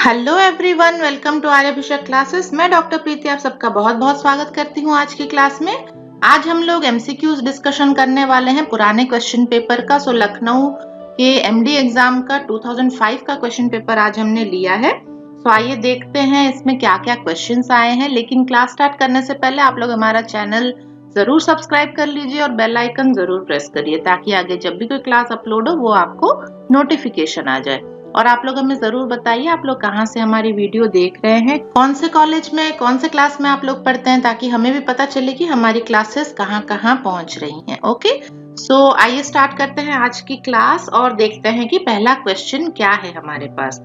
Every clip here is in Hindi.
Hello everyone, welcome to Aryabhishak classes. मैं डॉक्टर प्रीति आप सबका बहुत बहुत स्वागत करती हूँ आज की क्लास में। आज हम लोग एमसीक्यूज डिस्कशन करने वाले हैं पुराने क्वेश्चन पेपर का। सो लखनऊ के एमडी एग्जाम का 2005 का क्वेश्चन पेपर आज हमने लिया है। सो आइए देखते हैं इसमें क्या क्या क्वेश्चंस आए हैं। लेकिन क्लास स्टार्ट करने से पहले आप लोग हमारा चैनल जरूर सब्सक्राइब कर लीजिए और बेल आइकन जरूर प्रेस करिए ताकि आगे जब भी कोई क्लास अपलोड हो वो आपको नोटिफिकेशन आ जाए। और आप लोग हमें जरूर बताइए आप लोग कहाँ से हमारी वीडियो देख रहे हैं, कौन से कॉलेज में, कौन से क्लास में आप लोग पढ़ते हैं, ताकि हमें भी पता चले कि हमारी क्लासेस कहाँ कहाँ पहुंच रही हैं। ओके, सो आइए स्टार्ट करते हैं आज की क्लास और देखते हैं कि पहला क्वेश्चन क्या है हमारे पास।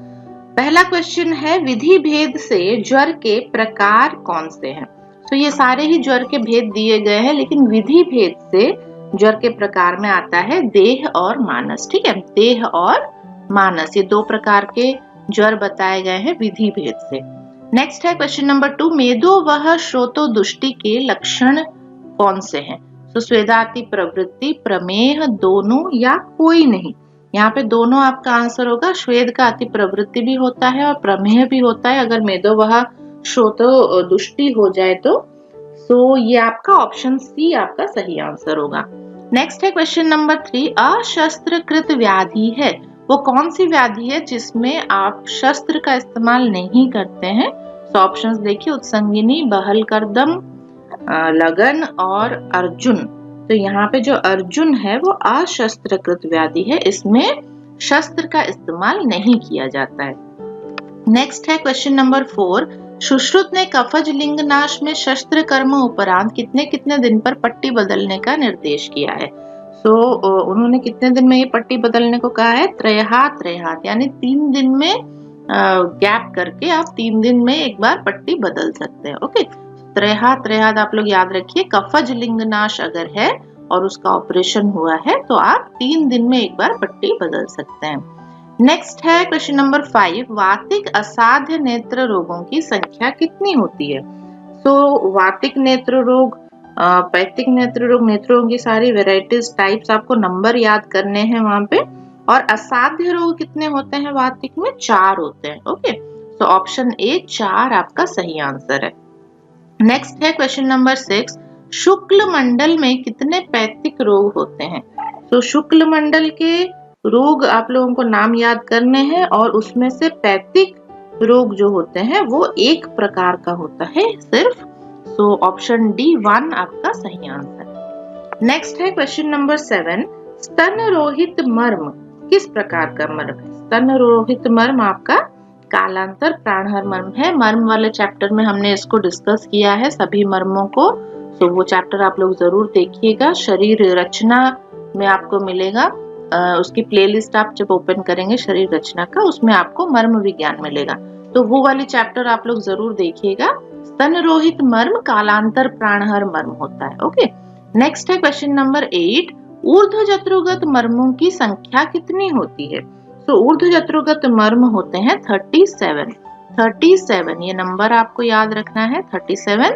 पहला क्वेश्चन है, विधि भेद से ज्वर के प्रकार कौन से हैं। तो ये सारे ही ज्वर के भेद दिए गए हैं, लेकिन विधि भेद से ज्वर के प्रकार में आता है देह और मानस। ठीक है, देह और मानस, ये दो प्रकार के ज्वर बताए गए हैं विधि भेद से। नेक्स्ट है क्वेश्चन नंबर 2, मेदो वह श्रोतो दुष्टि के लक्षण कौन से हैं। तो स्वेदाति प्रवृत्ति, प्रमेह, दोनों या कोई नहीं। यहाँ पे दोनों आपका आंसर होगा। श्वेद का अति प्रवृत्ति भी होता है और प्रमेह भी होता है अगर मेदो वह श्रोतो दुष्टि हो जाए तो। सो ये आपका ऑप्शन सी आपका सही आंसर होगा। नेक्स्ट है क्वेश्चन नंबर 3, अशस्त्रकृत व्याधि है वो कौन सी व्याधि है जिसमें आप शस्त्र का इस्तेमाल नहीं करते हैं। तो ऑप्शंस देखिए, उत्संगिनी, बहलकर्दम, लगन और अर्जुन। तो यहाँ पे जो अर्जुन है वो अशस्त्रकृत व्याधि है, इसमें शस्त्र का इस्तेमाल नहीं किया जाता है। नेक्स्ट है क्वेश्चन नंबर 4, सुश्रुत ने कफज लिंग नाश में शस्त्र कर्म उपरांत कितने कितने दिन पर पट्टी बदलने का निर्देश किया है। तो उन्होंने कितने दिन में ये पट्टी बदलने को कहा है, त्रयहात, यानी 3 दिन में गैप करके आप 3 दिन में एक बार पट्टी बदल सकते हैं। ओके, त्रयहात आप लोग याद रखिए। कफज लिंगनाश अगर है और उसका ऑपरेशन हुआ है तो आप 3 दिन में एक बार पट्टी बदल सकते हैं। नेक्स्ट है क्वेश्चन नंबर 5, वातिक असाध्य नेत्र रोगों की संख्या कितनी होती है। तो वातिक नेत्र रोग, पैथिक नेत्र रोग, नेत्रों की सारी वेराइटीज, टाइप्स आपको नंबर याद करने हैं वहां पे। और असाध्य रोग कितने होते हैं वातिक में, 4 होते हैं। ओके, तो ऑप्शन ए 4 आपका सही आंसर है। नेक्स्ट है क्वेश्चन नंबर 6, शुक्ल मंडल में कितने पैथिक रोग होते हैं। तो शुक्ल मंडल के रोग आप लोगों को नाम याद करने हैं और उसमें से पैथिक रोग जो होते हैं वो एक प्रकार का होता है सिर्फ। सो ऑप्शन डी 1 आपका सही आंसर है। नेक्स्ट है क्वेश्चन नंबर 7, स्तन रोहित मर्म किस प्रकार का मर्म है। स्तन रोहित मर्म आपका कालांतर प्राणहर मर्म है। मर्म वाले चैप्टर में हमने इसको डिस्कस किया है सभी मर्मों को। सो वो चैप्टर आप लोग जरूर देखिएगा, शरीर रचना में आपको मिलेगा। उसकी प्लेलिस्ट आप जब ओपन करेंगे शरीर रचना का, उसमें आपको मर्म विज्ञान मिलेगा, तो वो वाली चैप्टर आप लोग जरूर देखिएगा। स्तन रोहित मर्म कालांतर प्राणहर मर्म होता है। ओके, नेक्स्ट है क्वेश्चन नंबर 8, ऊर्ध्व जत्रुगत मर्मों की संख्या कितनी होती है। तो ऊर्ध्व जत्रुगत मर्म होते हैं 37, ये नंबर आपको याद रखना है, 37।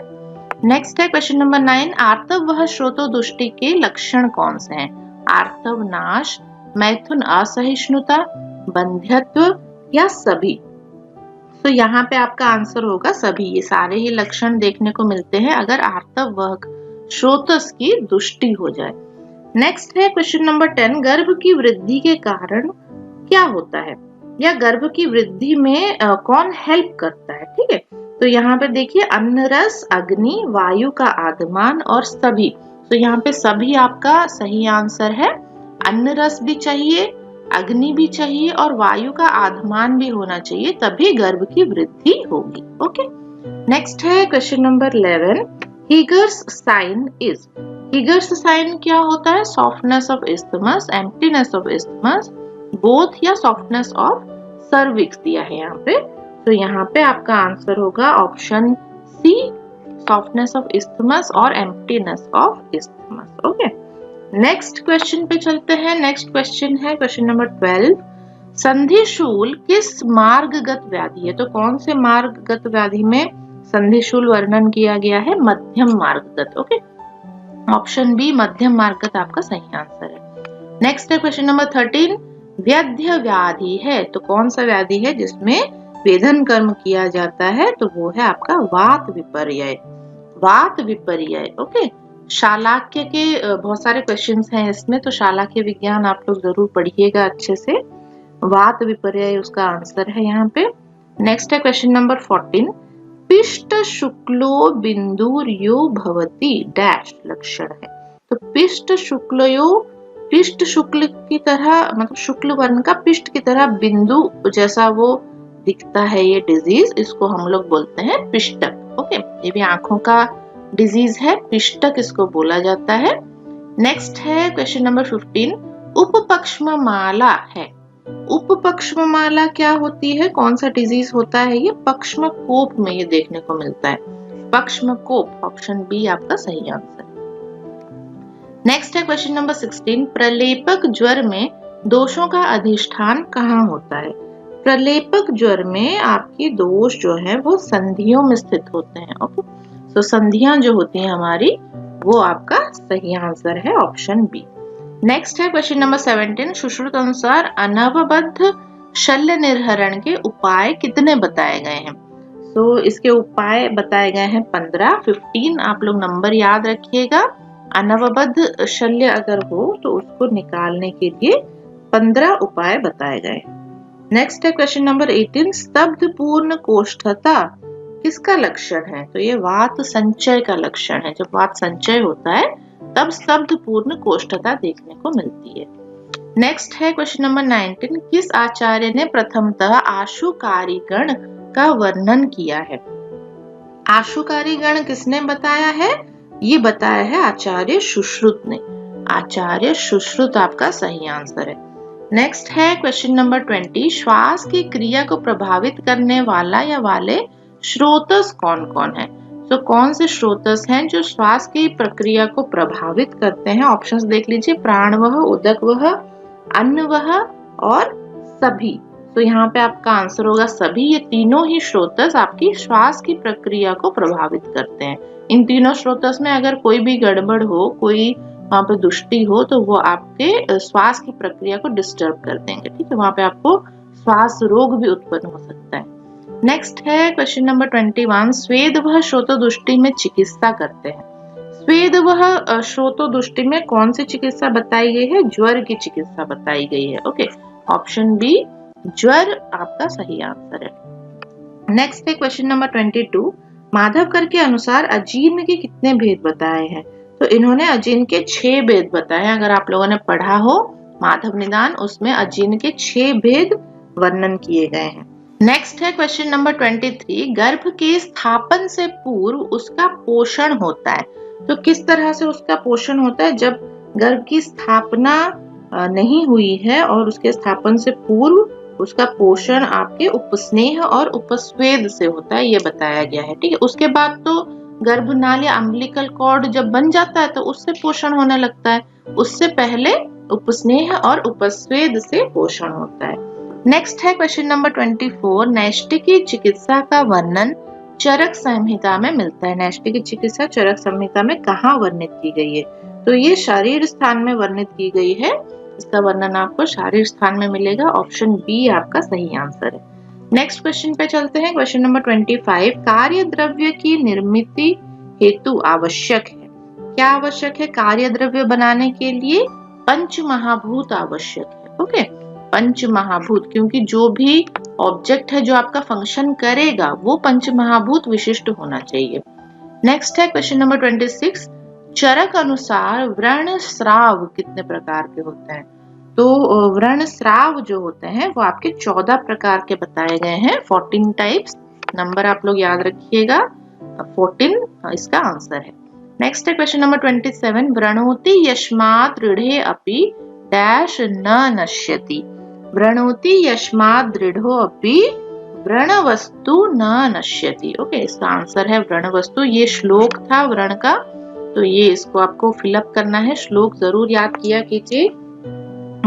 नेक्स्ट है क्वेश्चन नंबर 9, आर्तव वह श्रोतो दुष्टि के लक्षण कौन से हैं। आर्तव नाश, मैथुन असहिष्णुता, बंध्यत्व या सभी। तो यहाँ पे आपका आंसर होगा सभी। ये सारे ही लक्षण देखने को मिलते हैं अगर आर्तव वह श्रोतस की दुष्टि हो जाए। नेक्स्ट है क्वेश्चन नंबर 10, गर्भ की वृद्धि के कारण क्या होता है या गर्भ की वृद्धि में कौन हेल्प करता है। ठीक है, तो यहाँ पे देखिए, अन्न रस, अग्नि, वायु का आगमन और सभी। तो यहाँ पे सभी आपका सही आंसर है। अन्न रस भी चाहिए, अग्नि भी चाहिए और वायु का आगमन भी होना चाहिए, तभी गर्भ की वृद्धि होगी। ओके, नेक्स्ट है question number 11, Hegar's sign is. Hegar's sign क्या होता है, softness of isthmus, emptiness of isthmus, both या सॉफ्टनेस ऑफ सर्विक्स दिया है यहाँ पे। तो यहाँ पे आपका आंसर होगा option C, softness of isthmus और emptiness of isthmus. Okay, next question पे चलते हैं। नेक्स्ट क्वेश्चन है क्वेश्चन नंबर 12, संधिशूल किस मार्गगत व्याधि है। तो कौन से मार्गगत व्याधि में संधिशूल वर्णन किया गया है, मध्यम मार्गगत। ओके, ऑप्शन बी मध्यम मार्गगत आपका सही आंसर है। नेक्स्ट है क्वेश्चन नंबर 13, व्यध्य व्याधि है। तो कौन सा व्याधि है जिसमें वेधन कर्म किया जाता है तो वो है आपका वात विपर्यय। वात विपर्यय। ओके, शालाक्य के बहुत सारे क्वेश्चंस हैं इसमें, तो शालाक्य विज्ञान आप लोग जरूर पढ़िएगा अच्छे से। वात विपर्यय उसका आंसर है यहाँ पे। नेक्स्ट है क्वेश्चन नंबर 14। पिष्ट शुक्लो बिंदुर्यो भवति डैश लक्षण है। तो पिष्ट शुक्लयो, पिष्ट शुक्ल की तरह, मतलब शुक्ल वर्ण का पिष्ट की तरह बिंदु जैसा वो दिखता है ये डिजीज, इसको हम लोग बोलते हैं पिष्टक। ओके, ये भी आंखों का डिजीज है, पिष्टक इसको बोला जाता है। नेक्स्ट है क्वेश्चन नंबर 15। उपपक्ष्ममाला है। उपपक्ष्ममाला क्या होती है, कौन सा डिजीज होता है ये? पक्ष्मकोप में ये देखने को मिलता है, पक्ष्मकोप। ऑप्शन बी आपका सही आंसर। नेक्स्ट है क्वेश्चन नंबर 16। प्रलेपक ज्वर में दोषों का अधिष्ठान कहाँ होता है? प्रलेपक ज्वर में आपकी दोष जो है वो संधियों में स्थित होते हैं। ओके, तो संधियां जो होती हैं हमारी, वो आपका सही आंसर है, ऑप्शन बी। नेक्स्ट है क्वेश्चन नंबर 17। सुश्रुत अनुसार अनवबद्ध शल्य निर्हरण के उपाय कितने बताए गए हैं? तो इसके उपाय बताए गए हैं 15 आप लोग नंबर याद रखिएगा। अनवबद्ध शल्य अगर हो तो उसको निकालने के लिए 15 उपाय बताए गए। नेक्स्ट है क्वेश्चन नंबर 18। स्तब्ध पूर्ण कोष्ठता किसका लक्षण है? तो ये वात संचय का लक्षण है। जब वात संचय होता है तब स्तब्ध पूर्ण कोष्ठता देखने को मिलती है। नेक्स्ट है क्वेश्चन नंबर 19। किस आचार्य ने प्रथमतः आशुकारी गण का वर्णन किया है? आशुकारी गण किसने बताया है? ये बताया है आचार्य सुश्रुत ने। आचार्य सुश्रुत आपका सही आंसर है। नेक्स्ट है क्वेश्चन नंबर 20। श्वास की क्रिया को प्रभावित करने वाला या वाले स्रोतस कौन कौन है? तो कौन से स्रोतस हैं जो श्वास की प्रक्रिया को प्रभावित करते हैं? ऑप्शंस देख लीजिए, प्राणवह, उदकवह, अन्नवह और सभी। तो यहाँ पे आपका आंसर होगा सभी। ये तीनों ही स्रोतस आपकी श्वास की प्रक्रिया को प्रभावित करते हैं। इन तीनों स्रोतस में अगर कोई भी गड़बड़ हो, कोई वहां पे दुष्टि हो, तो वो आपके श्वास की प्रक्रिया को डिस्टर्ब कर देंगे। ठीक है, वहां पे आपको श्वास रोग भी उत्पन्न हो सकता है। नेक्स्ट है क्वेश्चन नंबर 21। स्वेद वह श्रोतोदुष्टि में चिकित्सा करते हैं। स्वेद वह श्रोतोदुष्टि में कौन सी चिकित्सा बताई गई है? ज्वर की चिकित्सा बताई गई है। ओके, ऑप्शन बी ज्वर आपका सही आंसर है। नेक्स्ट है क्वेश्चन नंबर 22। माधवकर के अनुसार अजीर्ण के कितने भेद बताए हैं? तो इन्होंने अजीर्ण के 6 भेद बताए हैं। अगर आप लोगों ने पढ़ा हो माधव निदान, उसमें अजीर्ण के 6 भेद वर्णन किए गए हैं। नेक्स्ट है क्वेश्चन नंबर 23। गर्भ के स्थापन से पूर्व उसका पोषण होता है। तो किस तरह से उसका पोषण होता है? जब गर्भ की स्थापना नहीं हुई है और उसके स्थापन से पूर्व उसका पोषण आपके उपस्नेह और उपस्वेद से होता है, ये बताया गया है। ठीक है, उसके बाद तो गर्भनाल या अम्बिलिकल कॉर्ड जब बन जाता है तो उससे पोषण होने लगता है। उससे पहले उपस्नेह और उपस्वेद से पोषण होता है। नेक्स्ट है क्वेश्चन नंबर 24। नैष्टिकी चिकित्सा का वर्णन चरक संहिता में मिलता है। नैष्टिकी चिकित्सा चरक संहिता में कहाँ वर्णित की गई है? तो ये शारीर स्थान में वर्णित की गई है। इसका वर्णन आपको शारीर स्थान में मिलेगा। ऑप्शन बी आपका सही आंसर है। नेक्स्ट क्वेश्चन पे चलते हैं। Question number 25। कार्य द्रव्य की निर्मित हेतु आवश्यक है। क्या आवश्यक है? कार्य द्रव्य बनाने के लिए पंच महाभूत आवश्यक है। ओके, पंच महाभूत, क्योंकि जो भी ऑब्जेक्ट है जो आपका फंक्शन करेगा वो पंच महाभूत विशिष्ट होना चाहिए। नेक्स्ट है क्वेश्चन नंबर 26। चरक अनुसार व्रण स्राव कितने प्रकार के होते हैं? तो व्रण स्राव जो होते हैं वो आपके 14 प्रकार के बताए गए हैं। 14 टाइप्स। नंबर आप लोग याद रखिएगा, 14 इसका आंसर है। नेक्स्ट है क्वेश्चन नंबर 27। व्रणोति यस्मात् दृढ़े अपि डैश न नश्यति। व्रणोति यस्मात् दृढ़ो अपि व्रण वस्तु न नश्यति। ओके, इसका आंसर है व्रण वस्तु। ये श्लोक था व्रण का, तो ये इसको आपको फिलअप करना है। श्लोक जरूर याद किया कीजिए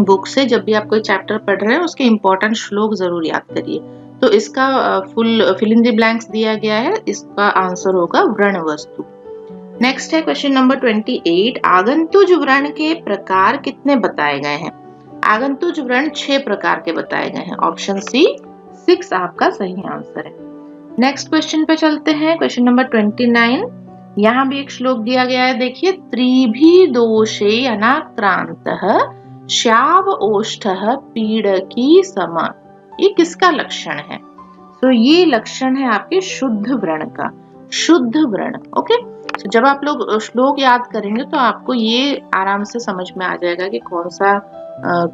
बुक से। जब भी आप कोई चैप्टर पढ़ रहे हैं उसके इंपॉर्टेंट श्लोक जरूर याद करिए। तो इसका full fill in the blanks दिया गया है। इसका आंसर होगा व्रण वस्तु। नेक्स्ट है क्वेश्चन नंबर 28। आगंतुज व्रण के प्रकार कितने बताए गए हैं? आगंतुज व्रण 6 प्रकार के बताए गए हैं। ऑप्शन सी 6 आपका सही आंसर है। नेक्स्ट क्वेश्चन पे चलते हैं, क्वेश्चन नंबर 29। यहाँ भी एक श्लोक दिया गया है, देखिए, त्रिभी दोषे अनाक्रांतः श्याव ओष्ठः पीडकी सम। ये किसका लक्षण है? तो ये लक्षण है आपके शुद्ध व्रण का, शुद्ध व्रण। ओके, तो जब आप लोग श्लोक याद करेंगे तो आपको ये आराम से समझ में आ जाएगा कि कौन सा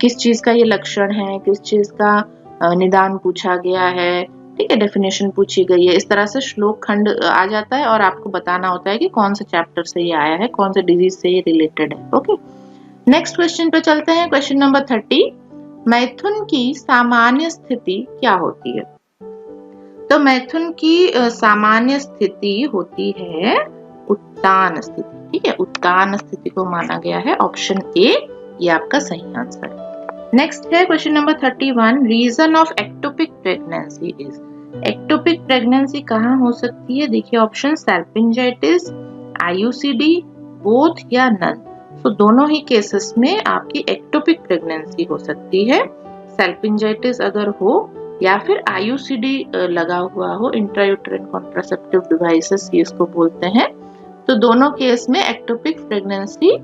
किस चीज का ये लक्षण है, किस चीज का निदान पूछा गया है, ठीक है, डेफिनेशन पूछी गई है। इस तरह से श्लोक खंड आ जाता है और आपको बताना होता है कि कौन से चैप्टर से ये आया है, कौन से डिजीज से ये रिलेटेड है। ओके, नेक्स्ट क्वेश्चन पे चलते हैं, क्वेश्चन नंबर 30। मैथुन की सामान्य स्थिति क्या होती है? तो मैथुन की सामान्य स्थिति होती है उत्तान स्थिति, ठीक है, उत्तान स्थिति को माना गया है। ऑप्शन ए ये आपका सही आंसर है। नेक्स्ट है question number 31। Reason of ectopic pregnancy is. Ectopic pregnancy कहाँ हो सकती है? देखिए ऑप्शन, सैल्पिंजाइटिस, आईयूसीडी, बोथ या नन। तो दोनों ही केसेस में आपकी एक्टोपिक प्रेगनेंसी हो सकती है। सैल्पिंजाइटिस अगर हो या फिर आईयूसीडी लगा हुआ हो, इंट्रायूटेराइन कॉन्ट्रासेप्टिव डिवाइसेस ये इसको बोलते हैं, तो दोनों केस में एक्टोपिक प्रेगनेंसी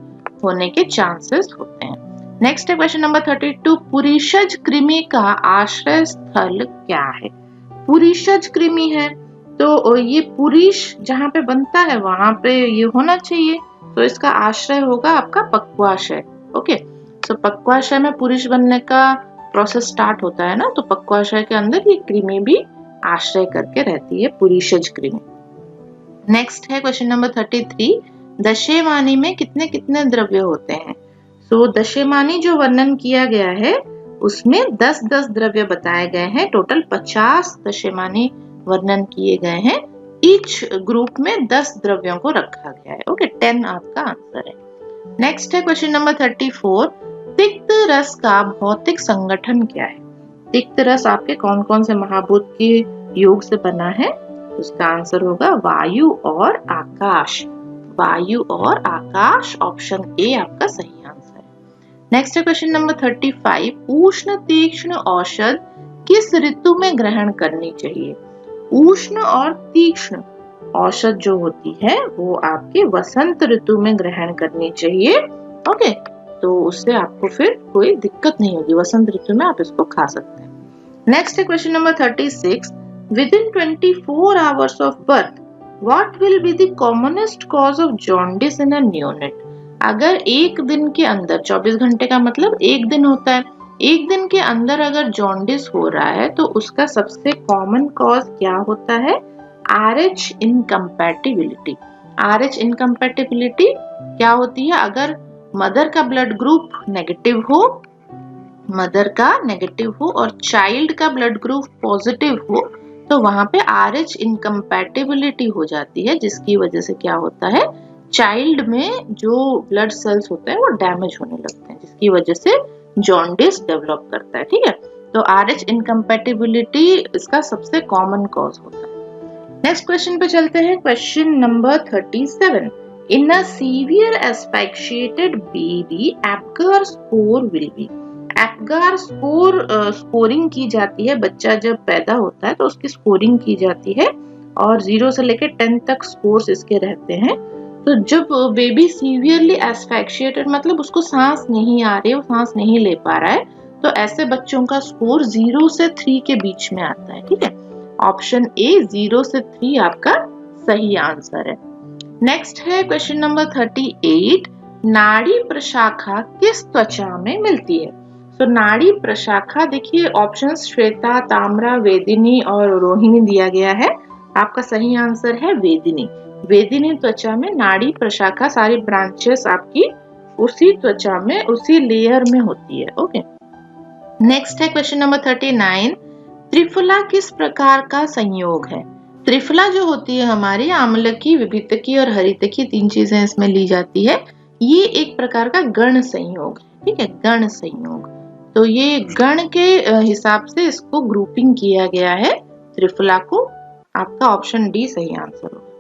होने के चांसेस होते हैं। नेक्स्ट है क्वेश्चन नंबर 32। पुरीषज कृमि का आश्रय स्थल क्या है? पुरीषज कृमि है तो ये पुरीष जहाँ पे बनता है वहां पे ये होना चाहिए, तो इसका आश्रय होगा आपका पक्वाशय। ओके, तो पक्वाशय में पुरीष बनने का प्रोसेस स्टार्ट होता है ना, तो पक्वाशय के अंदर ये कृमि भी आश्रय करके रहती है, पुरीषज कृमि। नेक्स्ट है क्वेश्चन नंबर 33। दशेमानी में कितने कितने द्रव्य होते हैं? तो दशेमानी जो वर्णन किया गया है उसमें 10-10 द्रव्य बताए गए हैं। टोटल 50 दशेमानी वर्णन किए गए हैं। ईच ग्रुप में 10 द्रव्यों को रखा गया है। ओके, 10 आपका आंसर है। नेक्स्ट है क्वेश्चन नंबर 34। तिक्त रस का भौतिक संगठन क्या है? तिक्त रस आपके कौन कौन से महाभूत के योग से बना है? उसका आंसर होगा वायु और आकाश। वायु और आकाश, ऑप्शन ए आपका सही आंसर है। नेक्स्ट है क्वेश्चन नंबर 35। उष्ण तीक्ष्ण औषध किस ऋतु में ग्रहण करनी चाहिए? उष्ण और तीक्ष्ण औषध जो होती है वो आपके वसंत ऋतु में ग्रहण करनी चाहिए। ओके, तो उससे आपको फिर कोई दिक्कत नहीं होगी, वसंत ऋतु में आप इसको खा सकते हैं। नेक्स्ट है question number 36। Within 24 hours of birth, what will be the commonest cause of jaundice in a neonate? अगर एक दिन के अंदर, 24 घंटे का मतलब एक दिन होता है, एक दिन के अंदर अगर जॉन्डिस हो रहा है तो उसका सबसे कॉमन कॉज क्या होता है? RH incompatibility. RH इनकम्पैटिबिलिटी क्या होती है? अगर मदर का ब्लड ग्रुप नेगेटिव हो, मदर का नेगेटिव हो और चाइल्ड का ब्लड ग्रुप पॉजिटिव हो, तो वहां पे RH इनकम्पैटिबिलिटी हो जाती है, जिसकी वजह से क्या होता है? चाइल्ड में जो ब्लड सेल्स होते हैं वो डैमेज होने लगते हैं, जिसकी वजह से जॉन्डिस डेवलप करता है। ठीक है, तो RH इनकम्पैटिबिलिटी इसका सबसे कॉमन कॉज होता है। नेक्स्ट क्वेश्चन पे चलते हैं, question number 37। In a severe asphyxiated baby Apgar score will be. Apgar scoring की जाती है, बच्चा जब पैदा होता है तो उसकी स्कोरिंग की जाती है और 0 से लेकर 10 तक स्कोर्स इसके रहते हैं। तो जब बेबी सीवियरली एस्फिक्सिएटेड मतलब उसको सांस नहीं आ रही है, वो सांस नहीं ले पा रहा है, तो ऐसे बच्चों का स्कोर 0 से 3 के बीच में आता है। ठीक है, ऑप्शन ए 0 से 3 आपका सही आंसर है। नेक्स्ट है क्वेश्चन नंबर 38। नाड़ी प्रशाखा किस त्वचा में मिलती है? तो नाड़ी प्रशाखा देखिए ऑप्शन श्वेता, ताम्रा, वेदिनी और रोहिणी दिया गया है। आपका सही आंसर है वेदिनी। वेदिनी त्वचा में नाड़ी प्रशाखा, सारी ब्रांचेस आपकी उसी त्वचा में, उसी लेयर में होती है। ओके, नेक्स्ट है क्वेश्चन नंबर 39। त्रिफला किस प्रकार का संयोग है? त्रिफला जो होती है हमारी आम्लकी, विभितकी और हरितकी, 3 चीजें इसमें ली जाती है। ये एक प्रकार का गण संयोग है। ठीक है, गण संयोग, तो ये गण के हिसाब से इसको ग्रुपिंग किया गया है त्रिफला को। आपका ऑप्शन डी सही आंसर होगा।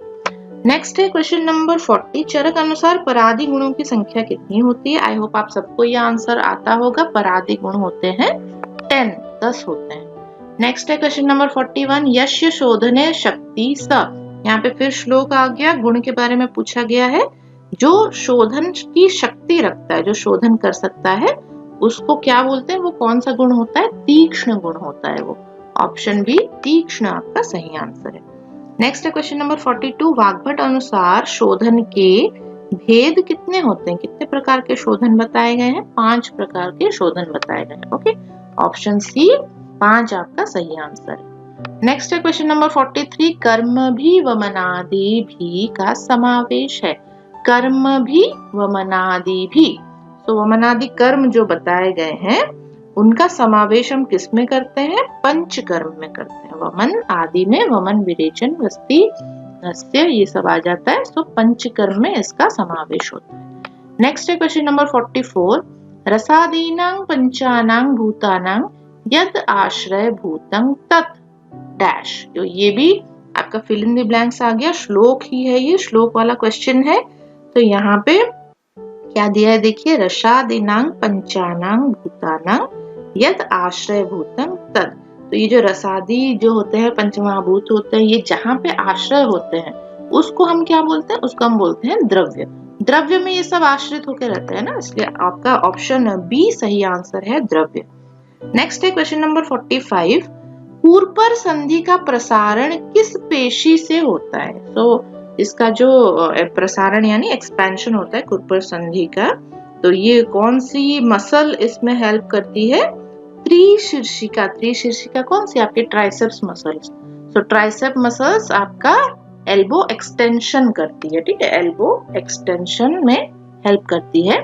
नेक्स्ट है क्वेश्चन नंबर 40। चरक अनुसार परादी गुणों की संख्या कितनी होती है? आई होप आप सबको ये आंसर आता होगा। परादी गुण होते हैं 10 होते हैं। नेक्स्ट है क्वेश्चन नंबर 41, यस्य शोधने शक्ति स। यहाँ पे फिर श्लोक आ गया, गुण के बारे में पूछा गया है। जो शोधन की शक्ति रखता है, जो शोधन कर सकता है, उसको क्या बोलते हैं? वो कौन सा गुण होता है? तीक्ष्ण गुण होता है वो। ऑप्शन बी तीक्ष्ण आपका सही आंसर है। नेक्स्ट है क्वेश्चन नंबर 42, वाग्भट अनुसार शोधन के भेद कितने होते हैं? कितने प्रकार के शोधन बताए गए हैं? 5 प्रकार के शोधन बताए गए हैं। ओके, ऑप्शन सी 5 आपका सही आंसर है। नेक्स्ट है क्वेश्चन नंबर 43, कर्म भी वमनादि भी का समावेश है। कर्म भी वमनादि भी, तो वमनादि कर्म जो बताए गए हैं उनका समावेश हम किस में करते हैं? पंच कर्म में करते हैं। वमन आदि में वमन विरेचन वस्ति नस्य ये सब आ जाता है, तो पंच कर्म में इसका समावेश होता है। नेक्स्ट है क्वेश्चन नंबर 44, रसादीनां पंचानां भूतानां यद आश्रय भूतं तत् डैश। तो ये भी आपका फिल इन द ब्लैंक्स आ गया, श्लोक ही है, ये श्लोक वाला क्वेश्चन है। तो यहाँ पे क्या दिया है देखिए, रसादीनां पंचानां भूतानां यद आश्रय भूतं तद। तो ये जो रसादी जो होते हैं, पंचमहाभूत होते हैं, ये जहाँ पे आश्रय होते हैं उसको हम क्या बोलते हैं? उसको हम बोलते हैं द्रव्य। द्रव्य में ये सब आश्रित होकर रहते हैं ना, इसलिए आपका ऑप्शन बी सही आंसर है, द्रव्य। नेक्स्ट है क्वेश्चन नंबर 45, कूर्पर संधि का प्रसारण किस पेशी से होता है? तो इसका जो प्रसारण यानी एक्सपेंशन होता है कूर्पर संधि का, तो ये कौन सी मसल इसमें हेल्प करती है? त्रिशीर्षिका। त्रिशीर्षिका कौन सी? आपके ट्राइसेप्स मसल्स। तो ट्राइसेप मसल्स आपका एल्बो एक्सटेंशन करती है, ठीक है, एल्बो एक्सटेंशन में हेल्प करती है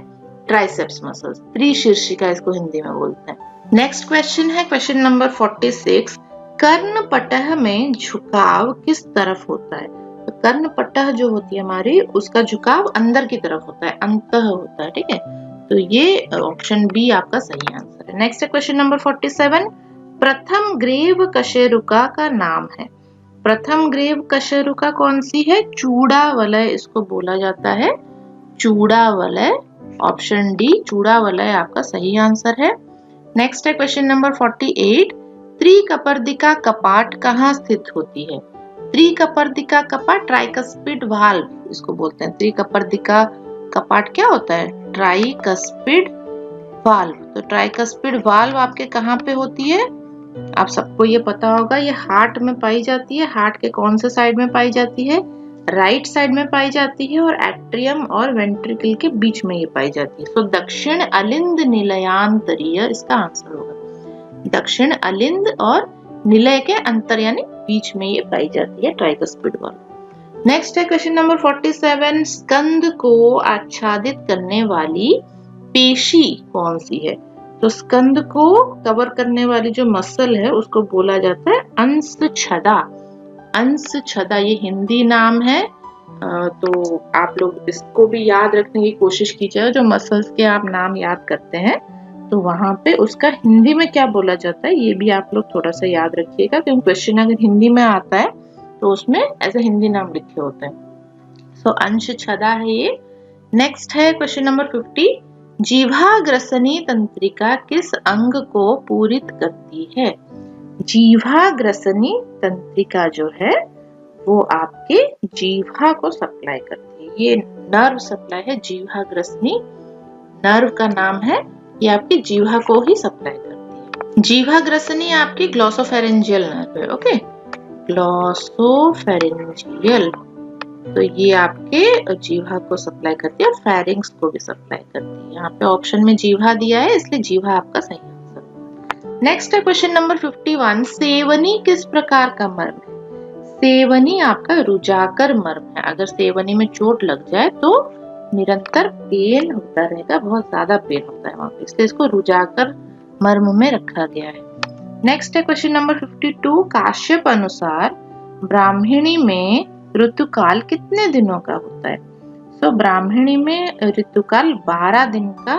ट्राइसेप्स मसल्स। त्रिशीर्षिका इसको हिंदी में बोलते हैं। नेक्स्ट क्वेश्चन है क्वेश्चन नंबर 46, कर्णपटह में झुकाव किस तरफ होता है? तो कर्णपटह जो होती है हमारी, उसका झुकाव अंदर की तरफ होता है, अंतः होता है, ठीक है। तो ये ऑप्शन बी आपका सही आंसर है। नेक्स्ट है क्वेश्चन नंबर 47, प्रथम ग्रेव कशेरुका का नाम है। प्रथम ग्रेव कशेरुका कौन सी है? चूड़ावलय इसको बोला जाता है, चूड़ावलय। ऑप्शन डी चूड़ावलय आपका सही आंसर है। नेक्स्ट है क्वेश्चन नंबर 48, त्रिकपर्दिका कपाट कहाँ स्थित होती है? त्रिकपर्दिका कपाट ट्राइकस्पिड वाल्व इसको बोलते हैं। त्रिकपर्दिका कपाट क्या होता है? Tricuspid valve. तो ट्राइकस्पिड वाल्व आपके कहाँ पे होती है? आप सबको ये पता होगा, ये हार्ट में पाई जाती है। हार्ट के कौन से साइड में पाई जाती है? राइट साइड में पाई जाती है, और एट्रियम और वेंट्रिकल के बीच में ये पाई जाती है। तो दक्षिण अलिंद निलयांतरीय इसका आंसर होगा। दक्षिण अलिंद और निलय के अंतर यानी बीच में ये पाई जाती है ट्राइकस्पिड वाल्व। नेक्स्ट है क्वेश्चन नंबर 47, स्कंद को आच्छादित करने वाली पेशी कौन सी है? तो स्कंद को कवर करने वाली जो मसल है उसको बोला जाता है अंशछदा। अंशछदा ये हिंदी नाम है, तो आप लोग इसको भी याद रखने की कोशिश कीजिए। जो मसल्स के आप नाम याद करते हैं तो वहां पे उसका हिंदी में क्या बोला जाता है, ये भी आप लोग थोड़ा सा याद रखिएगा, क्योंकि क्वेश्चन अगर हिंदी में आता है तो उसमें ऐसे हिंदी नाम लिखे होते हैं। सो अंशछदा है ये। नेक्स्ट है क्वेश्चन नंबर 50, जीवाग्रसनी तंत्रिका किस अंग को पूरित करती है? जीवाग्रसनी तंत्रिका जो है वो आपके जीवा को सप्लाई करती है। ये नर्व सप्लाई है, जीवाग्रसनी नर्व का नाम है, ये आपकी जीवा को ही सप्लाई करती है। जीवाग्रसनी आपकी ग्लॉसोफेरेंजियल नर्व है, ओके, ग्लॉसोफेरेंजियल। तो ये आपके जीवा को सप्लाई करती है और फेरिंग्स को भी सप्लाई करती है। यहाँ पे ऑप्शन में जीवा दिया है, इसलिए जीवा आपका सही आंसर। नेक्स्ट है क्वेश्चन नंबर 51, सेवनी किस प्रकार का मर्म है? सेवनी आपका रुजाकर मर्म है। अगर सेवनी में चोट लग जाए तो निरंतर पेन होता रहेगा, बहुत ज्यादा पेन होता है वहां पे, इसलिए इसको रुजाकर मर्म में रखा गया है। नेक्स्ट है क्वेश्चन नंबर 52, काश्यप अनुसार ब्राह्मणी में ऋतुकाल कितने दिनों का होता है? तो ब्राह्मणी में ऋतुकाल 12 दिन का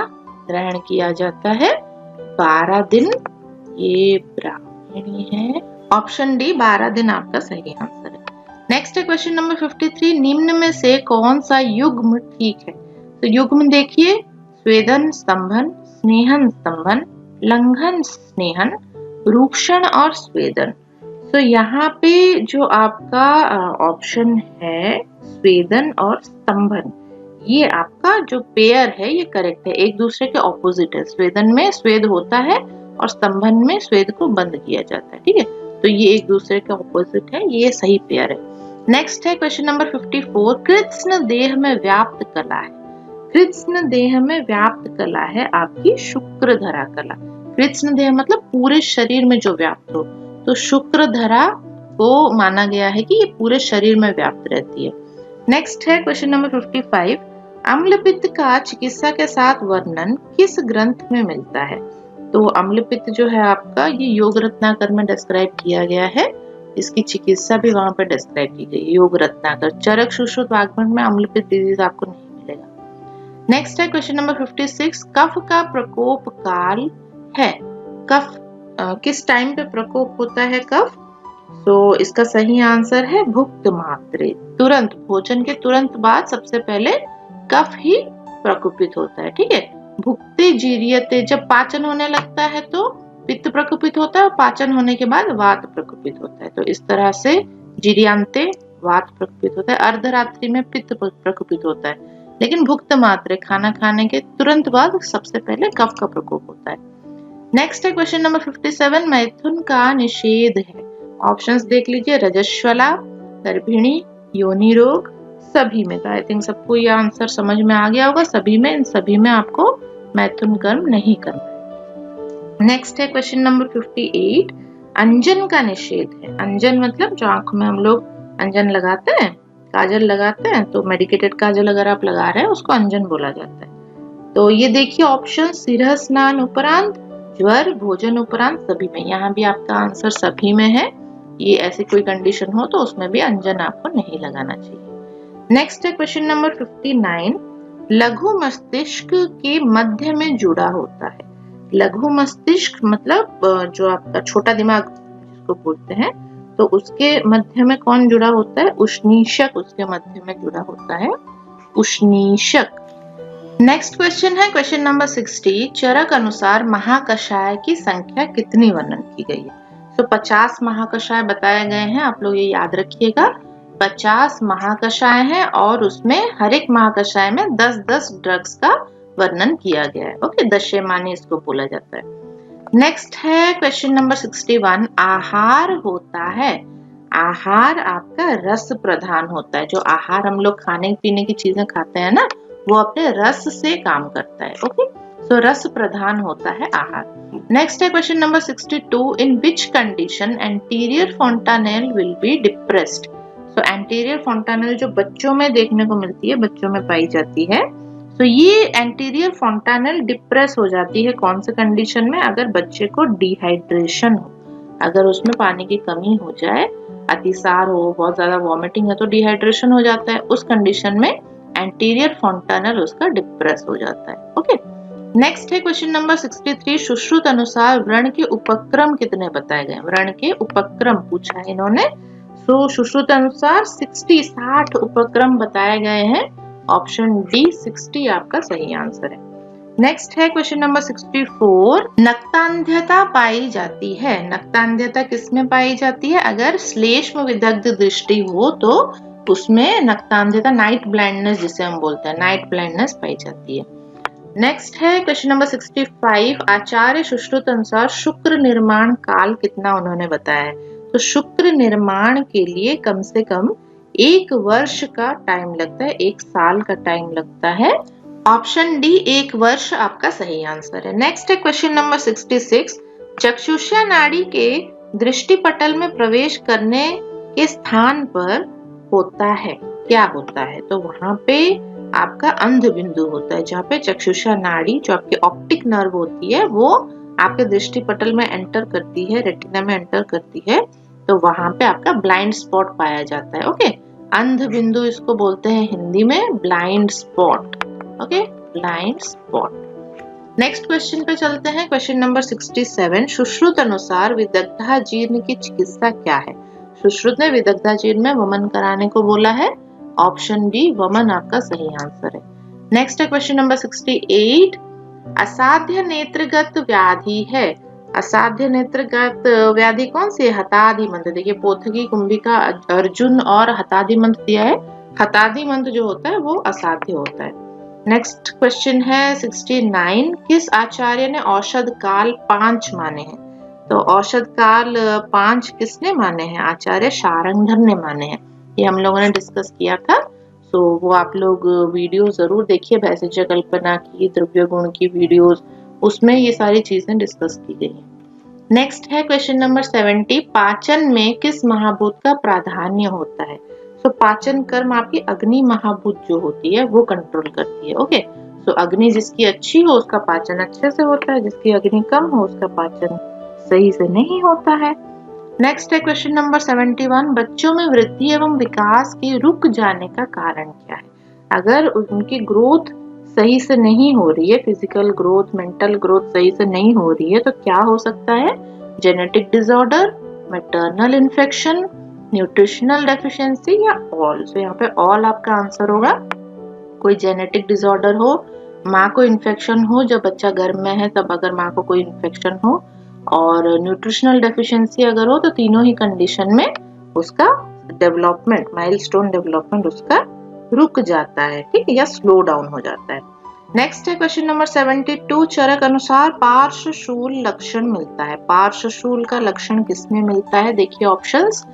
ग्रहण किया जाता है। 12 दिन ये ब्राह्मणी है, ऑप्शन डी 12 दिन आपका सही आंसर है। नेक्स्ट है क्वेश्चन नंबर 53, निम्न में से कौन सा युग्म ठीक है? तो युग्म देखिए, स्वेदन स्तंभन, स्नेहन स्तंभन, लंघन स्नेहन, रूक्षण और स्वेदन। तो यहाँ पे जो आपका ऑप्शन है स्वेदन और स्तंभन, ये आपका जो पेयर है ये करेक्ट है, एक दूसरे के ऑपोजिट है। स्वेदन में स्वेद होता है और स्तंभन में स्वेद को बंद किया जाता है, ठीक है। तो ये एक दूसरे के ऑपोजिट है, ये सही पेयर है। नेक्स्ट है क्वेश्चन नंबर 54, कृत्स्न देह में व्याप्त कला है। कृत्स्न देह में व्याप्त कला है आपकी शुक्रधरा कला। कृत्स्न देह मतलब पूरे शरीर में जो व्याप्त हो, तो शुक्रधरा को माना गया है कि ये पूरे शरीर में व्याप्त रहती है। नेक्स्ट है क्वेश्चन नंबर 55, अम्लपित्त का चिकित्सा के साथ वर्णन किस ग्रंथ में मिलता है। तो अम्लपित्त जो है आपका ये योग रत्नाकर में डिस्क्राइब किया गया है, इसकी चिकित्सा भी वहां पर डिस्क्राइब की गई है, योग रत्नाकर। चरक सुश्रुत वाग्भट में अम्लपित्त डिजीज आपको नहीं मिलेगा। नेक्स्ट है क्वेश्चन नंबर 56, कफ का प्रकोप काल है। कफ किस टाइम पे प्रकोप होता है कफ। तो इसका सही आंसर है भुक्त मात्रे, तुरंत भोजन के तुरंत बाद सबसे पहले कफ ही प्रकोपित होता है, ठीक है। भुक्ते जीर्यते, जब पाचन होने लगता है तो पित्त प्रकोपित होता है और पाचन होने के बाद वात प्रकोपित होता है। तो इस तरह से जीर्यांते वात प्रकोपित होता है, अर्धरात्रि में पित्त प्रकोपित होता है, लेकिन भुक्त मात्रे खाना खाने के तुरंत बाद सबसे पहले कफ का प्रकोप होता है। नेक्स्ट है क्वेश्चन नंबर 57, मैथुन का निषेध है। ऑप्शंस देख लीजिए, रजस्वला, गर्भिणी, योनि रोग, सभी में। तो आई थिंक सबको ये आंसर समझ में आ गया होगा, सभी में, इन सभी में आपको मैथुन कर्म नहीं करना है। नेक्स्ट है क्वेश्चन नंबर 58, अंजन का निषेध है। अंजन मतलब जो आंख में हम लोग अंजन लगाते हैं, काजल लगाते हैं, तो मेडिकेटेड काजल अगर आप लगा रहे हैं उसको अंजन बोला जाता है। तो ये देखिए ऑप्शन, सिरह स्नान उपरांत, ज्वर, भोजन उपरांत, सभी में। यहाँ भी आपका आंसर सभी में है। ये ऐसी कोई कंडीशन हो तो उसमें भी अंजन आपको नहीं लगाना चाहिए। नेक्स्ट है क्वेश्चन नंबर 59, लघु मस्तिष्क के मध्य में जुड़ा होता है। लघु मस्तिष्क मतलब जो आपका छोटा दिमाग जिसको बोलते हैं, तो उसके मध्य में कौन जुड़ा होता है, उष्णीषक उसके मध्य में जुड़ा होता है, उष्णीषक। नेक्स्ट क्वेश्चन है क्वेश्चन नंबर 60, चरक अनुसार महाकषाय की संख्या कितनी वर्णन की गई है। तो 50 महाकषाय बताए गए हैं, आप लोग ये याद रखिएगा। 50 महाकषाय हैं और उसमें हर एक महाकषाय में 10-10 ड्रग्स का वर्णन किया गया है। ओके, दशमानी इसको बोला जाता है। नेक्स्ट है क्वेश्चन नंबर 61, आहार होता है। आहार आपका रस प्रधान होता है। जो आहार हम लोग खाने पीने की चीजें खाते हैं ना, वो अपने रस से काम करता है। ओके, सो रस प्रधान होता है आहार। नेक्स्ट है question number 62, in which condition anterior fontanelle will be depressed. So anterior fontanelle जो बच्चों में देखने को मिलती है, बच्चों में पाई जाती है, तो ये एंटीरियर फोंटानेल डिप्रेस हो जाती है कौन से कंडीशन में, अगर बच्चे को डिहाइड्रेशन हो, अगर उसमें पानी की कमी हो जाए, अतिसार हो, बहुत ज्यादा वॉमिटिंग है तो डिहाइड्रेशन हो जाता है, उस कंडीशन में एंटीरियर फोंटानेल उसका डिप्रेस हो जाता है। ओके, नेक्स्ट है क्वेश्चन नंबर 63, सुश्रुत अनुसार व्रण के उपक्रम कितने बताए गए। व्रण के उपक्रम पूछा है इन्होंने। सो सुश्रुत अनुसार 60 उपक्रम बताए गए हैं। ऑप्शन डी 60 आपका सही आंसर है। नेक्स्ट है क्वेश्चन नंबर 64, नक्तांध्यता पाई जाती है। नक्तांध्यता किसमें पाई जाती है, अगर श्लेष्म विदग्ध दृष्टि हो तो उसमें नक्तांध्यता, नाइट ब्लाइंडनेस जिसे हम बोलते हैं, नाइट ब्लाइंडनेस पाई जाती है। नेक्स्ट है क्वेश्चन नंबर 65, आचार्य सुश्रुत अनुसार शुक्र निर्माण काल कितना उन्होंने बताया है। तो शुक्र निर्माण के लिए कम से कम 1 वर्ष का टाइम लगता है, 1 साल का टाइम लगता है। ऑप्शन डी 1 वर्ष आपका सही आंसर है। नेक्स्ट है क्वेश्चन नंबर 66, चक्षुष्या नाड़ी के दृष्टिपटल में प्रवेश करने के स्थान पर होता है, क्या होता है। तो वहां पे आपका अंध बिंदु होता है, जहाँ पे चक्षुषा नाड़ी जो आपकी ऑप्टिक नर्व होती है वो आपके दृष्टिपटल में एंटर करती है, रेटिना में एंटर करती है, तो वहां पे आपका ब्लाइंड स्पॉट पाया जाता है। ओके, अंध बिंदु इसको बोलते हैं हिंदी में blind spot. Okay, blind spot. Next question पे चलते हैं, क्वेश्चन नंबर 67, सुश्रुत अनुसार विदग्धाजीर्ण की चिकित्सा क्या है। सुश्रुत ने विदग्धाजीर्ण में वमन कराने को बोला है। ऑप्शन बी वमन आपका सही आंसर है। नेक्स्ट है क्वेश्चन नंबर 68, असाध्य नेत्रगत व्याधि है असाध्य नेत्रगत व्याधि कौन सी है? हतादिमंत। देखिए पोथकी, कुंभिका, अर्जुन और हतादिमंत दिया है। हतादिमंत जो होता है वो असाध्य होता है। नेक्स्ट क्वेश्चन है 69, किस आचार्य ने औषध काल 5 माने हैं? तो औषध काल 5 किसने माने हैं? आचार्य शारंगधर ने माने हैं। ये हम लोगों ने डिस्कस किया था, सो वो आप लोग वीडियो जरूर देखिए, भैषज कल्पना की, द्रव्य गुण की वीडियोस, उसमें ये सारी चीजें डिस्कस की गई हैं। नेक्स्ट है क्वेश्चन नंबर 70, पाचन में किस महाभूत का प्राधान्य होता है? सो पाचन कर्म आपकी अग्नि महाभूत जो होती है वो कंट्रोल करती है। ओके, सो अग्नि जिसकी अच्छी हो उसका पाचन अच्छे से होता है, जिसकी अग्नि कम हो उसका पाचन सही से नहीं होता है। नेक्स्ट है क्वेश्चन नंबर 71, बच्चों में वृद्धि एवं विकास के रुक जाने का कारण क्या है? अगर उनकी ग्रोथ सही से नहीं हो रही है, फिजिकल ग्रोथ, मेंटल ग्रोथ सही से नहीं हो रही है, तो क्या हो सकता है? Genetic disorder, maternal infection, nutritional deficiency या ऑल। तो यहाँ पे ऑल आपका आंसर होगा। कोई जेनेटिक डिसऑर्डर हो, माँ को इन्फेक्शन हो, जब बच्चा गर्भ में है तब अगर माँ को कोई इन्फेक्शन हो, और न्यूट्रिशनल डेफिशिएंसी अगर हो, तो तीनों ही कंडीशन में उसका डेवलपमेंट, माइलस्टोन डेवलपमेंट उसका रुक जाता है, ठीक है, या स्लो डाउन हो जाता है। नेक्स्ट है क्वेश्चन नंबर 72, चरक अनुसार पार्श्वशूल लक्षण मिलता है। पार्श्वशूल का लक्षण किसमें मिलता है? देखिए ऑप्शंस,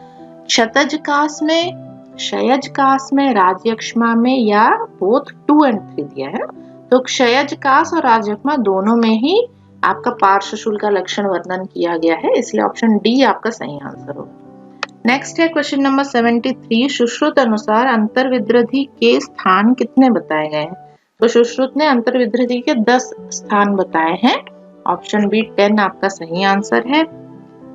क्षतज कास में, क्षयज कास में, राजयक्ष्मा में या बोथ 2 और 3 दिया है। तो क्षयज कास और राजयक्ष्मा दोनों में ही आपका पार्श्वशूल का लक्षण वर्णन किया गया है, इसलिए ऑप्शन डी आपका सही आंसर होगा। नेक्स्ट है क्वेश्चन नंबर 73, सुश्रुत अनुसार अंतर्विद्रधि के स्थान कितने बताए गए हैं? तो सुश्रुत ने अंतर्विद्रधि के 10 स्थान बताए हैं, ऑप्शन बी 10 आपका सही आंसर है।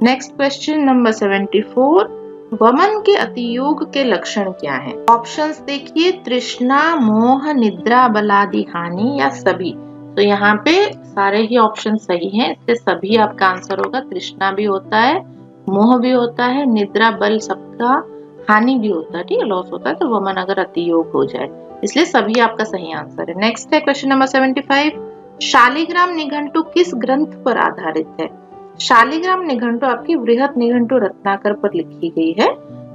नेक्स्ट क्वेश्चन नंबर 74, वमन के अतियोग के लक्षण क्या हैं? ऑप्शंस देखिए, तृष्णा, मोह, निद्रा, बलादि हानि या सभी। तो यहाँ पे सारे ही ऑप्शन सही हैं, इसलिए सभी आपका आंसर होगा। तृष्णा भी होता है, मोह भी होता है, निद्रा, बल सबका, हानि भी होता है, ठीक है, लॉस होता है, तो वमन अगर अतियोग हो जाए, इसलिए सभी आपका सही आंसर है। नेक्स्ट है क्वेश्चन नंबर 75, शालिग्राम निघंटु किस ग्रंथ पर आधारित है? शालिग्राम निघंटु आपकी बृहत निघंटु रत्नाकर पर लिखी गई है।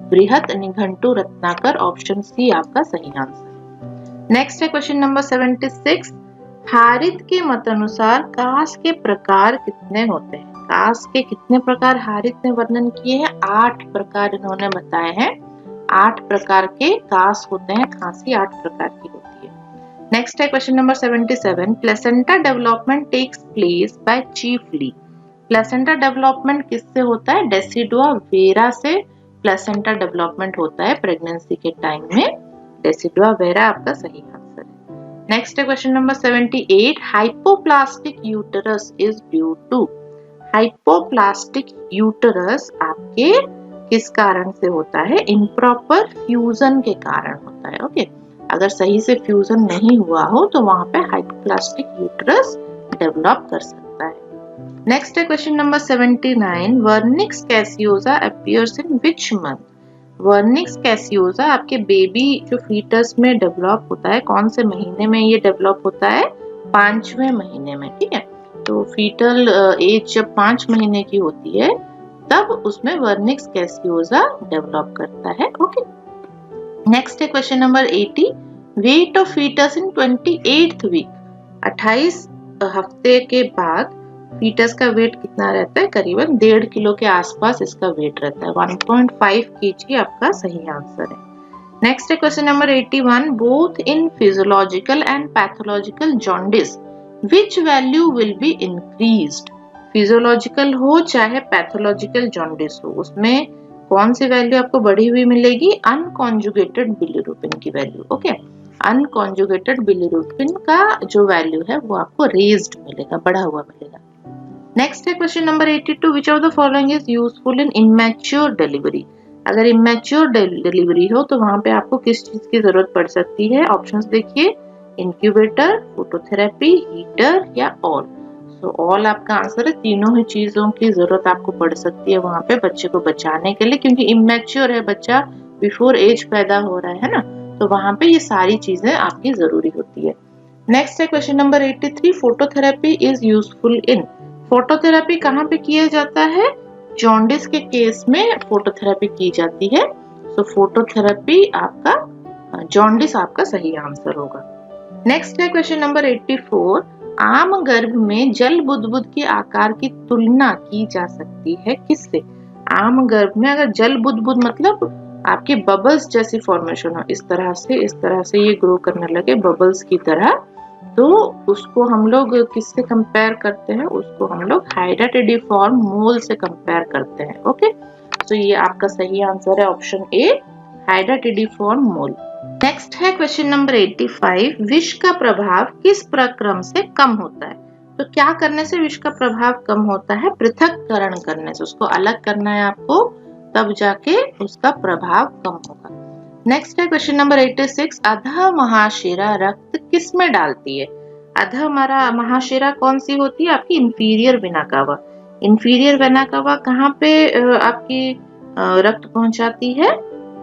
बृहत निघंटु रत्नाकर, ऑप्शन सी आपका सही आंसर। नेक्स्ट है क्वेश्चन नंबर 76, हारित के मत अनुसार कास के प्रकार कितने होते हैं? कास के कितने प्रकार हारित ने वर्णन किए हैं? 8 प्रकार इन्होंने बताए हैं। 8 प्रकार के कास होते हैं, खांसी 8 प्रकार की होती है। नेक्स्ट है question number 77, placenta development takes place by chiefly. Placenta development किससे होता है? डेसिडुआ वेरा से प्लेसेंटा डेवलपमेंट होता है प्रेगनेंसी के टाइम में। डेसिडुआ वेरा आपका सही आंसर है। नेक्स्ट है question number 78, hypoplastic uterus is due to. Hypoplastic uterus आपके किस कारण से होता है? इम्प्रॉपर फ्यूजन के कारण होता है। ओके, अगर सही से फ्यूजन नहीं हुआ हो तो वहां पे हाइपोप्लास्टिक यूटरस डेवलप कर सकता है। नेक्स्ट है question number 79, vernix caseosa appears in which month? Vernix caseosa आपके बेबी जो फीटस में डेवलप होता है, कौन से महीने में ये डेवलप होता है? 5वें महीने में, ठीक है। तो फीटल एज जब 5 महीने की होती है तब उसमें वर्निक्स कैसियोसा डेवलप करता है। ओके, नेक्स्ट है question number 80, weight of foetus in 28th वीक। 28 हफ्ते के बाद फीटस का वेट कितना रहता है? करीबन 1.5 किलो के आसपास इसका वेट रहता है। 1.5 kg आपका सही आंसर है। नेक्स्ट है question number 81, both in physiological and pathological jaundice which value will be increased? Physiological हो चाहे पैथोलॉजिकल जॉन्डिस हो, उसमें कौन सी वैल्यू आपको बढ़ी हुई मिलेगी? अनकॉन्जुगेटेड बिलिरुबिन की वैल्यू। ओके, अनकॉन्जुगेटेड बिलिरुबिन का जो वैल्यू है वो आपको रेज्ड मिलेगा, बढ़ा हुआ मिलेगा। नेक्स्ट है question number 82, which of the following is useful in immature delivery? अगर इमैच्योर डिलीवरी हो तो वहां पे आपको किस चीज की जरूरत पड़ सकती है? ऑप्शंस देखिए, इंक्यूबेटर, फोटोथेरेपी, हीटर या ऑल। सो ऑल आपका आंसर है। तीनों ही चीजों की जरूरत आपको पड़ सकती है वहां पे बच्चे को बचाने के लिए, क्योंकि इमैच्योर है बच्चा, बिफोर एज पैदा हो रहा है ना, तो वहां पे ये सारी चीजें आपकी जरूरी होती है। नेक्स्ट है question number 83, phototherapy is useful in. Phototherapy कहाँ पे किया जाता है? जॉन्डिस के केस में फोटोथेरेपी की जाती है। सो फोटोथेरेपी आपका जॉन्डिस आपका सही आंसर होगा। नेक्स्ट है क्वेश्चन नंबर 84। आम गर्भ में जल बुदबुद के आकार की तुलना की जा सकती है किससे? आम गर्भ में अगर जल बुदबुद मतलब आपके बबल्स जैसी फॉर्मेशन हो, इस तरह से ये ग्रो करने लगे बबल्स की तरह, तो उसको हम लोग किससे कंपेयर करते हैं? उसको हम लोग हाइड्राटिडिफॉर्म मोल से कंपेयर करते हैं। ओके, तो ये आपका सही आंसर है ऑप्शन ए, हाइड्राटिडिफॉर्म मोल। नेक्स्ट है क्वेश्चन नंबर 85। विष का प्रभाव किस प्रक्रम से कम होता है? तो क्या करने से विष का प्रभाव कम होता है? पृथक्करण करने से, उसको अलग करना है आपको, तब जाके उसका प्रभाव कम होगा। नेक्स्ट है क्वेश्चन नंबर 86। अधः महाशिरा रक्त किस में डालती है? अधः महाशिरा कौन सी होती है? आपकी inferior vena cava. Inferior vena cava कहाँ पे आपकी रक्त पहुंचाती है?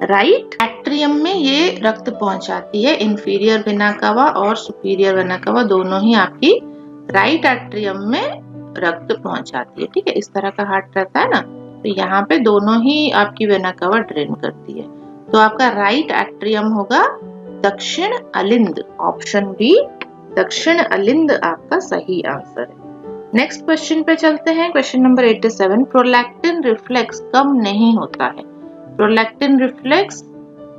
राइट एट्रियम में ये रक्त पहुंचाती है। इंफीरियर वेना कावा और सुपीरियर वेना कावा दोनों ही आपकी राइट एट्रियम में रक्त पहुंचाती है। ठीक है, इस तरह का हार्ट रहता है ना, तो यहाँ पे दोनों ही आपकी वेना कावा ड्रेन करती है। तो आपका राइट एट्रियम होगा दक्षिण अलिंद, ऑप्शन बी दक्षिण अलिंद आपका सही आंसर है। नेक्स्ट क्वेश्चन पे चलते हैं, क्वेश्चन नंबर 87। प्रोलैक्टिन रिफ्लेक्स कम नहीं होता है। प्रोलैक्टिन रिफ्लेक्स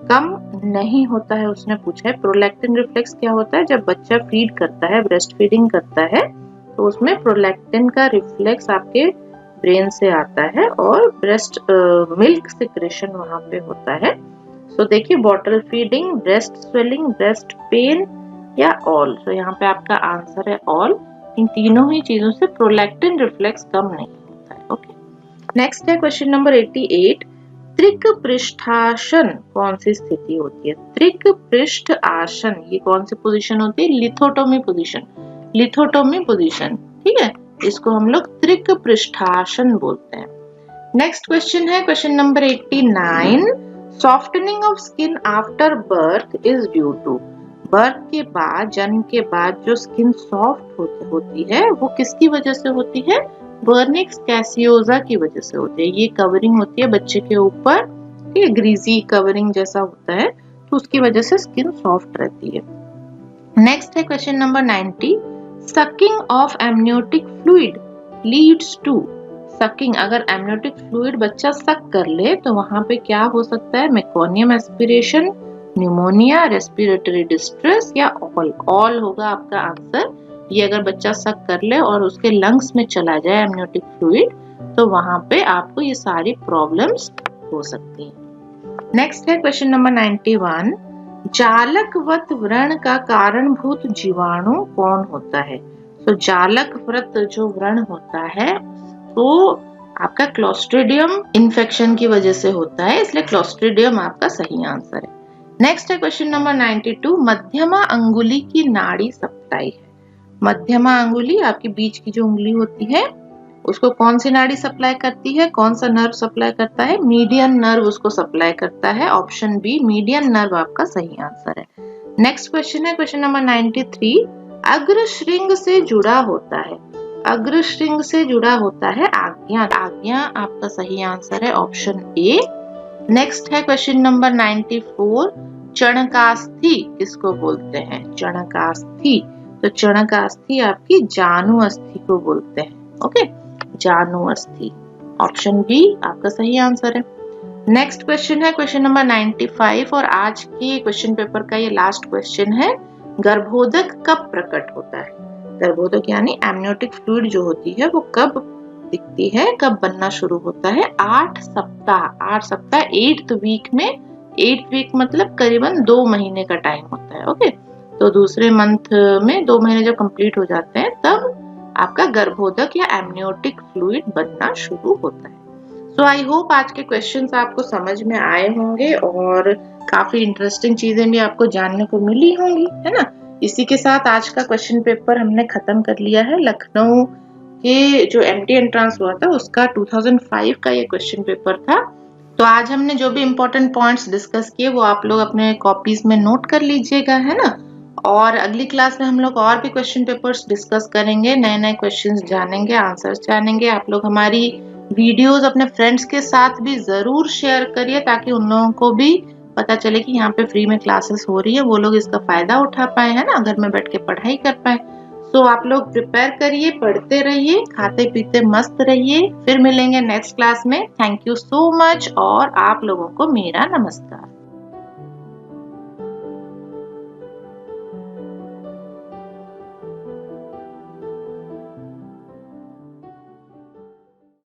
कम नहीं होता है, उसने पूछा है। प्रोलैक्टिन रिफ्लेक्स क्या होता है? जब बच्चा फीड करता है, ब्रेस्ट फीडिंग करता है, तो उसमें प्रोलैक्टिन का रिफ्लेक्स आपके ब्रेन से आता है और ब्रेस्ट मिल्क सिक्रेशन वहां पे होता है। सो देखिए, bottle feeding, breast swelling, breast pain या ऑल। तो यहाँ पे आपका आंसर है ऑल। इन तीनों ही चीजों से प्रोलैक्टिन रिफ्लेक्स कम नहीं होता है। ओके, नेक्स्ट है क्वेश्चन नंबर 88। त्रिक पृष्ठासन कौन सी स्थिति होती है? त्रिक पृष्ठ आसन ये कौन सी पोजीशन होती है? Lithotomy position, lithotomy position. ठीक है, इसको हम लोग त्रिक पृष्ठासन बोलते हैं। नेक्स्ट क्वेश्चन है question number 89। Softening of skin after birth is due to. Birth के बाद, जन्म के बाद जो स्किन सॉफ्ट होती है वो किसकी वजह से होती है? वर्निक्स कैसियोसा की वजह से होती है। ये कवरिंग होती है बच्चे के ऊपर, ठीक है, ग्रीजी कवरिंग जैसा होता है, तो उसकी वजह से स्किन सॉफ्ट रहती है। नेक्स्ट है question number 90। Sucking of amniotic fluid leads to. Sucking, अगर एमनियोटिक फ्लूइड बच्चा सक कर ले तो वहां पे क्या हो सकता है? Meconium aspiration, pneumonia, respiratory distress या ऑल। ऑल होगा आपका आंसर। ये अगर बच्चा सक कर ले और उसके लंग्स में चला जाए एमनियोटिक फ्लूइड, तो वहां पे आपको ये सारी प्रॉब्लम्स हो सकती हैं। नेक्स्ट है क्वेश्चन नंबर 91। जालकवत व्रण का कारणभूत जीवाणु कौन होता है? तो जालकवत जो व्रण होता है तो आपका क्लोस्ट्रिडियम इन्फेक्शन की वजह से होता है, इसलिए क्लोस्ट्रिडियम आपका सही आंसर है। नेक्स्ट है क्वेश्चन नंबर 92। मध्यमा अंगुली की नाड़ी सप्लाई है। मध्यमा अंगुली आपकी बीच की जो उंगली होती है उसको कौन सी नाड़ी सप्लाई करती है? कौन सा नर्व सप्लाई करता है? मीडियन नर्व उसको सप्लाई करता है, ऑप्शन बी मीडियन नर्व आपका सही आंसर है। नेक्स्ट क्वेश्चन है क्वेश्चन नंबर 93। अग्रश्रृंग से जुड़ा होता है। अग्रश्रृंग से जुड़ा होता है आज्ञा। आज्ञा आपका सही आंसर है, ऑप्शन ए। नेक्स्ट है क्वेश्चन नंबर 94। चणकास्थि किसको बोलते हैं? चणकास्थि, तो चणकास्थि आपकी जानु अस्थि को बोलते हैं। ओके, जानु अस्थि, ऑप्शन बी आपका सही आंसर है। नेक्स्ट क्वेश्चन है क्वेश्चन नंबर 95 और आज के क्वेश्चन पेपर का ये लास्ट क्वेश्चन है। गर्भोदक कब प्रकट होता है? गर्भोदक यानी एमनियोटिक फ्लूइड जो होती है वो कब दिखती है, कब बनना शुरू होता है? 8 सप्ताह, 8th वीक में। 8th वीक मतलब करीबन 2 महीने का टाइम होता है। ओके, तो दूसरे मंथ में 2 महीने जब कंप्लीट हो जाते हैं तब आपका गर्भोदक या एमनियोटिक फ्लूइड बनना शुरू होता है। सो आई होप आज के क्वेश्चंस आपको समझ में आए होंगे और काफी इंटरेस्टिंग चीजें भी आपको जानने को मिली होंगी, है ना। इसी के साथ आज का क्वेश्चन पेपर हमने खत्म कर लिया है। लखनऊ के जो एमटी एंट्रेंस हुआ था उसका 2005 का ये क्वेश्चन पेपर था। तो आज हमने जो भी इम्पोर्टेंट पॉइंट्स डिस्कस किए वो आप लोग अपने कॉपीज में नोट कर लीजिएगा, है ना। और अगली क्लास में हम लोग और भी क्वेश्चन पेपर्स डिस्कस करेंगे, नए नए क्वेश्चंस जानेंगे, आंसर्स जानेंगे। आप लोग हमारी वीडियोस अपने फ्रेंड्स के साथ भी जरूर शेयर करिए ताकि उन लोगों को भी पता चले कि यहाँ पे फ्री में क्लासेस हो रही है, वो लोग इसका फायदा उठा पाए, है ना, घर में बैठ के पढ़ाई कर पाए। सो आप लोग प्रिपेयर करिए, पढ़ते रहिए, खाते पीते मस्त रहिए। फिर मिलेंगे नेक्स्ट क्लास में। थैंक यू सो मच और आप लोगों को मेरा नमस्कार।